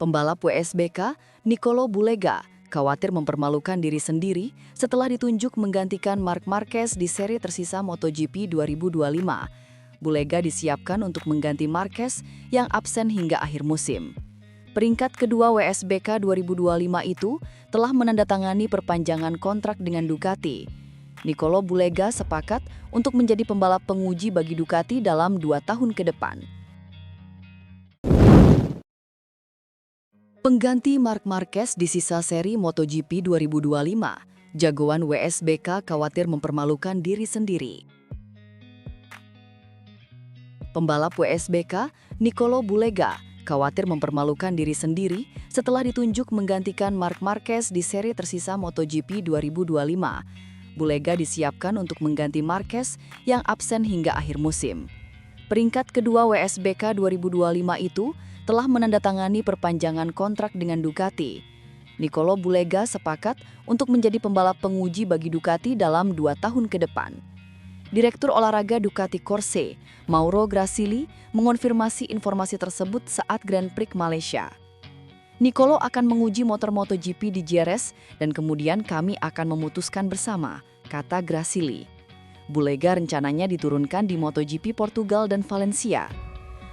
Pembalap WSBK, Nicolo Bulega, khawatir mempermalukan diri sendiri setelah ditunjuk menggantikan Marc Marquez di seri tersisa MotoGP 2025. Bulega disiapkan untuk mengganti Marquez yang absen hingga akhir musim. Peringkat kedua WSBK 2025 itu telah menandatangani perpanjangan kontrak dengan Ducati. Nicolo Bulega sepakat untuk menjadi pembalap penguji bagi Ducati dalam 2 tahun ke depan. Pengganti Marc Marquez di sisa seri MotoGP 2025, jagoan WSBK khawatir mempermalukan diri sendiri. Pembalap WSBK, Nicolo Bulega, khawatir mempermalukan diri sendiri setelah ditunjuk menggantikan Marc Marquez di seri tersisa MotoGP 2025. Bulega disiapkan untuk mengganti Marquez yang absen hingga akhir musim. Peringkat kedua WSBK 2025 itu telah menandatangani perpanjangan kontrak dengan Ducati. Nicolo Bulega sepakat untuk menjadi pembalap penguji bagi Ducati dalam 2 tahun ke depan. Direktur olahraga Ducati Corse, Mauro Gracili, mengonfirmasi informasi tersebut saat Grand Prix Malaysia. Nicolo akan menguji motor MotoGP di Jerez dan kemudian kami akan memutuskan bersama, kata Gracili. Bulega rencananya diturunkan di MotoGP Portugal dan Valencia.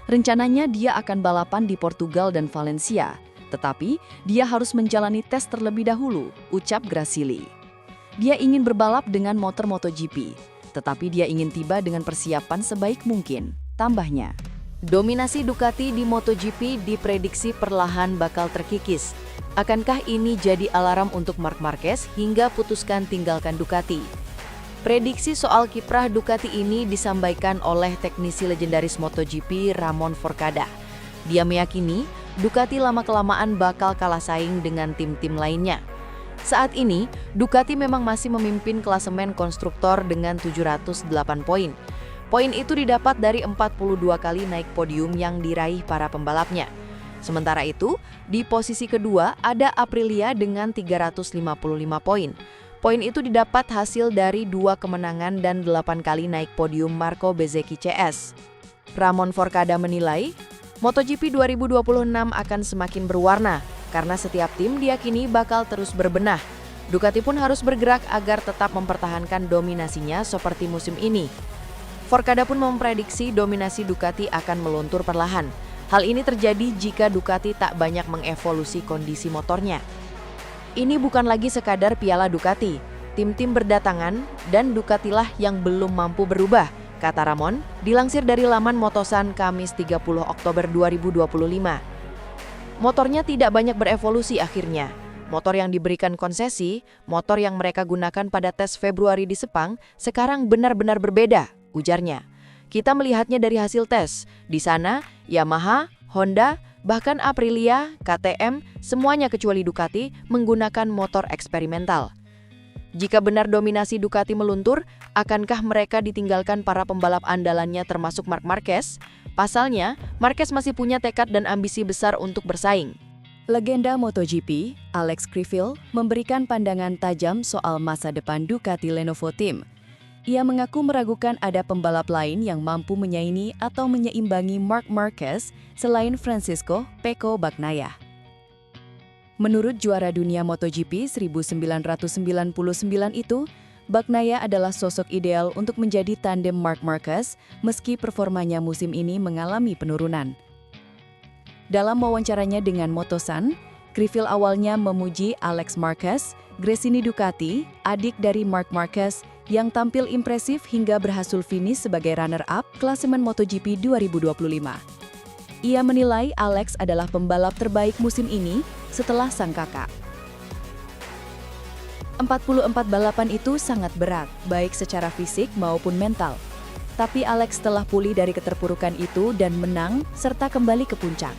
Rencananya dia akan balapan di Portugal dan Valencia, tetapi dia harus menjalani tes terlebih dahulu, ucap Gracili. Dia ingin berbalap dengan motor MotoGP, tetapi dia ingin tiba dengan persiapan sebaik mungkin, tambahnya. Dominasi Ducati di MotoGP diprediksi perlahan bakal terkikis. Akankah ini jadi alarm untuk Marc Marquez hingga putuskan tinggalkan Ducati? Prediksi soal kiprah Ducati ini disampaikan oleh teknisi legendaris MotoGP Ramon Forcada. Dia meyakini Ducati lama-kelamaan bakal kalah saing dengan tim-tim lainnya. Saat ini, Ducati memang masih memimpin klasemen konstruktor dengan 708 poin. Poin itu didapat dari 42 kali naik podium yang diraih para pembalapnya. Sementara itu, di posisi kedua ada Aprilia dengan 355 poin. Poin itu didapat hasil dari 2 kemenangan dan 8 kali naik podium Marco Bezzecchi CS. Ramon Forcada menilai, MotoGP 2026 akan semakin berwarna karena setiap tim diyakini bakal terus berbenah. Ducati pun harus bergerak agar tetap mempertahankan dominasinya seperti musim ini. Forcada pun memprediksi dominasi Ducati akan meluntur perlahan. Hal ini terjadi jika Ducati tak banyak mengevolusi kondisi motornya. Ini bukan lagi sekadar piala Ducati, tim-tim berdatangan dan Ducatilah yang belum mampu berubah, kata Ramon, dilansir dari laman Motosan Kamis 30 Oktober 2025. Motornya tidak banyak berevolusi akhirnya. Motor yang diberikan konsesi, motor yang mereka gunakan pada tes Februari di Sepang, sekarang benar-benar berbeda, ujarnya. Kita melihatnya dari hasil tes. Di sana, Yamaha, Honda, bahkan Aprilia, KTM, semuanya kecuali Ducati menggunakan motor eksperimental. Jika benar dominasi Ducati meluntur, akankah mereka ditinggalkan para pembalap andalannya termasuk Marc Marquez? Pasalnya, Marquez masih punya tekad dan ambisi besar untuk bersaing. Legenda MotoGP, Alex Criville, memberikan pandangan tajam soal masa depan Ducati Lenovo Team. Ia mengaku meragukan ada pembalap lain yang mampu menyaingi atau menyeimbangi Marc Marquez selain Francisco Pecco Bagnaia. Menurut juara dunia MotoGP 1999 itu, Bagnaia adalah sosok ideal untuk menjadi tandem Marc Marquez meski performanya musim ini mengalami penurunan. Dalam wawancaranya dengan Motosan, Criville awalnya memuji Alex Marquez, Gresini Ducati, adik dari Marc Marquez, yang tampil impresif hingga berhasil finish sebagai runner-up klasemen MotoGP 2025. Ia menilai Alex adalah pembalap terbaik musim ini setelah sang kakak. 44 balapan itu sangat berat, baik secara fisik maupun mental. Tapi Alex telah pulih dari keterpurukan itu dan menang serta kembali ke puncak.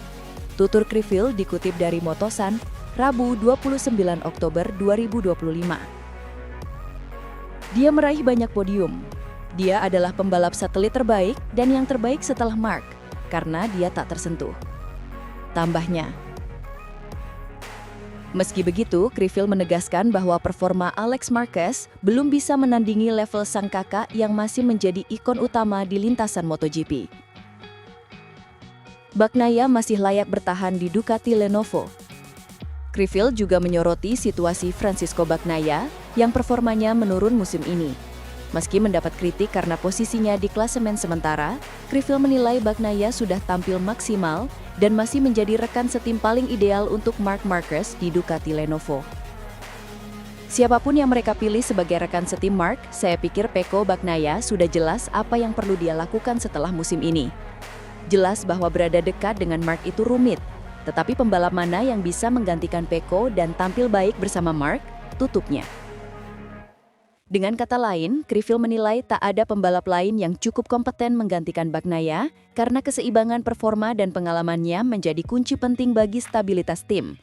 Tutur Criville dikutip dari Motosan, Rabu 29 Oktober 2025. Dia meraih banyak podium. Dia adalah pembalap satelit terbaik dan yang terbaik setelah Marc, karena dia tak tersentuh. Tambahnya. Meski begitu, Criville menegaskan bahwa performa Alex Marquez belum bisa menandingi level sang kakak yang masih menjadi ikon utama di lintasan MotoGP. Bagnaia masih layak bertahan di Ducati Lenovo. Criville juga menyoroti situasi Francisco Bagnaia yang performanya menurun musim ini. Meski mendapat kritik karena posisinya di klasemen sementara, Criville menilai Bagnaia sudah tampil maksimal dan masih menjadi rekan setim paling ideal untuk Marc Marquez di Ducati Lenovo. Siapapun yang mereka pilih sebagai rekan setim Marc, saya pikir Pecco Bagnaia sudah jelas apa yang perlu dia lakukan setelah musim ini. Jelas bahwa berada dekat dengan Marc itu rumit, tetapi pembalap mana yang bisa menggantikan Pecco dan tampil baik bersama Marc, tutupnya. Dengan kata lain, Criville menilai tak ada pembalap lain yang cukup kompeten menggantikan Bagnaia karena keseimbangan performa dan pengalamannya menjadi kunci penting bagi stabilitas tim.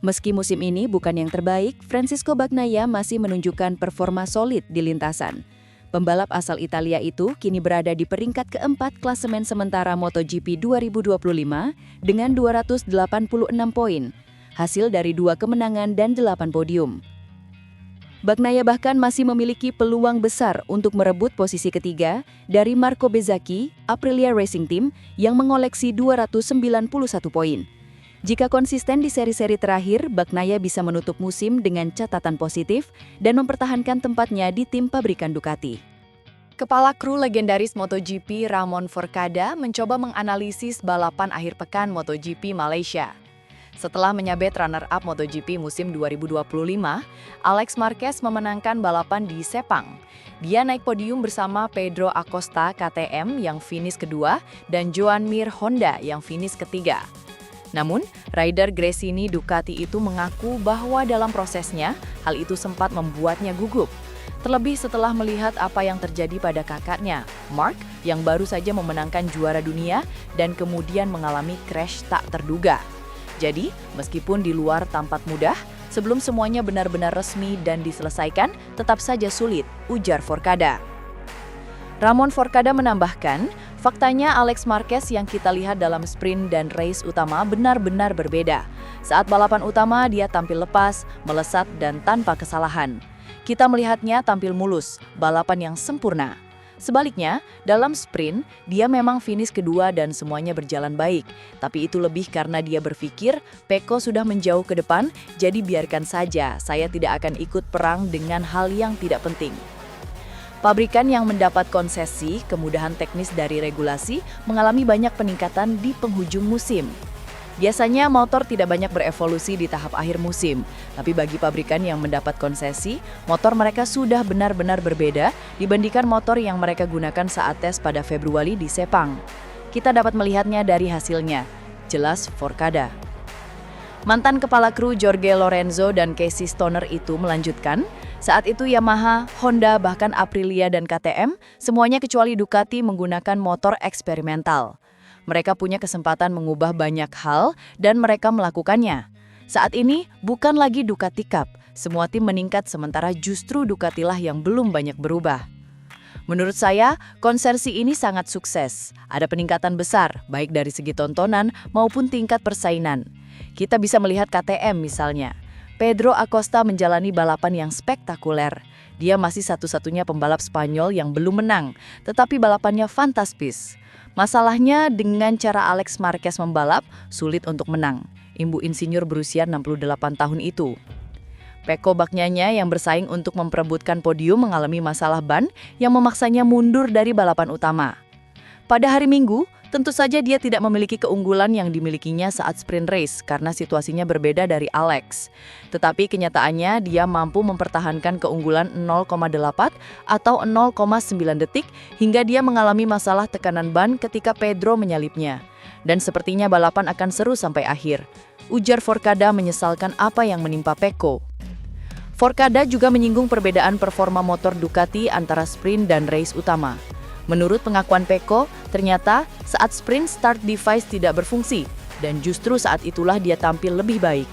Meski musim ini bukan yang terbaik, Francisco Bagnaia masih menunjukkan performa solid di lintasan. Pembalap asal Italia itu kini berada di peringkat keempat klasemen sementara MotoGP 2025 dengan 286 poin, hasil dari 2 kemenangan dan 8 podium. Bagnaia bahkan masih memiliki peluang besar untuk merebut posisi ketiga dari Marco Bezzecchi, Aprilia Racing Team, yang mengoleksi 291 poin. Jika konsisten di seri-seri terakhir, Bagnaia bisa menutup musim dengan catatan positif dan mempertahankan tempatnya di tim pabrikan Ducati. Kepala kru legendaris MotoGP Ramon Forcada mencoba menganalisis balapan akhir pekan MotoGP Malaysia. Setelah menyabet runner-up MotoGP musim 2025, Alex Marquez memenangkan balapan di Sepang. Dia naik podium bersama Pedro Acosta KTM yang finish kedua dan Joan Mir Honda yang finish ketiga. Namun, rider Gresini Ducati itu mengaku bahwa dalam prosesnya, hal itu sempat membuatnya gugup. Terlebih setelah melihat apa yang terjadi pada kakaknya, Marc, yang baru saja memenangkan juara dunia dan kemudian mengalami crash tak terduga. Jadi, meskipun di luar tampak mudah, sebelum semuanya benar-benar resmi dan diselesaikan, tetap saja sulit, ujar Forcada. Ramon Forcada menambahkan, faktanya Alex Marquez yang kita lihat dalam sprint dan race utama benar-benar berbeda. Saat balapan utama dia tampil lepas, melesat dan tanpa kesalahan. Kita melihatnya tampil mulus, balapan yang sempurna. Sebaliknya, dalam sprint, dia memang finish kedua dan semuanya berjalan baik. Tapi itu lebih karena dia berpikir, Pecco sudah menjauh ke depan, jadi biarkan saja, saya tidak akan ikut perang dengan hal yang tidak penting. Pabrikan yang mendapat konsesi, kemudahan teknis dari regulasi, mengalami banyak peningkatan di penghujung musim. Biasanya motor tidak banyak berevolusi di tahap akhir musim, tapi bagi pabrikan yang mendapat konsesi, motor mereka sudah benar-benar berbeda dibandingkan motor yang mereka gunakan saat tes pada Februari di Sepang. Kita dapat melihatnya dari hasilnya, jelas Forcada. Mantan kepala kru Jorge Lorenzo dan Casey Stoner itu melanjutkan, saat itu Yamaha, Honda, bahkan Aprilia dan KTM, semuanya kecuali Ducati menggunakan motor eksperimental. Mereka punya kesempatan mengubah banyak hal dan mereka melakukannya. Saat ini bukan lagi Ducati Cup, semua tim meningkat sementara justru Ducatilah yang belum banyak berubah. Menurut saya, konversi ini sangat sukses. Ada peningkatan besar, baik dari segi tontonan maupun tingkat persaingan. Kita bisa melihat KTM misalnya. Pedro Acosta menjalani balapan yang spektakuler. Dia masih satu-satunya pembalap Spanyol yang belum menang, tetapi balapannya fantastis. Masalahnya dengan cara Alex Marquez membalap, sulit untuk menang. Imbu insinyur berusia 68 tahun itu. Pecco Bagnaia yang bersaing untuk memperebutkan podium mengalami masalah ban yang memaksanya mundur dari balapan utama. Pada hari Minggu, tentu saja dia tidak memiliki keunggulan yang dimilikinya saat sprint race karena situasinya berbeda dari Alex. Tetapi kenyataannya dia mampu mempertahankan keunggulan 0,8 atau 0,9 detik hingga dia mengalami masalah tekanan ban ketika Pedro menyalipnya. Dan sepertinya balapan akan seru sampai akhir. Ujar Forcada menyesalkan apa yang menimpa Pecco. Forcada juga menyinggung perbedaan performa motor Ducati antara sprint dan race utama. Menurut pengakuan Pecco, ternyata saat sprint start device tidak berfungsi dan justru saat itulah dia tampil lebih baik.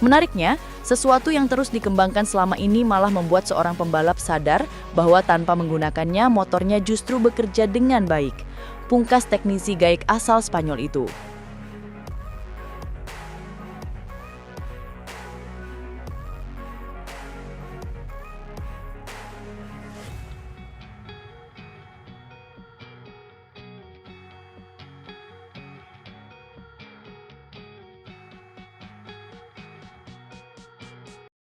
Menariknya, sesuatu yang terus dikembangkan selama ini malah membuat seorang pembalap sadar bahwa tanpa menggunakannya motornya justru bekerja dengan baik. Pungkas teknisi Gaik asal Spanyol itu.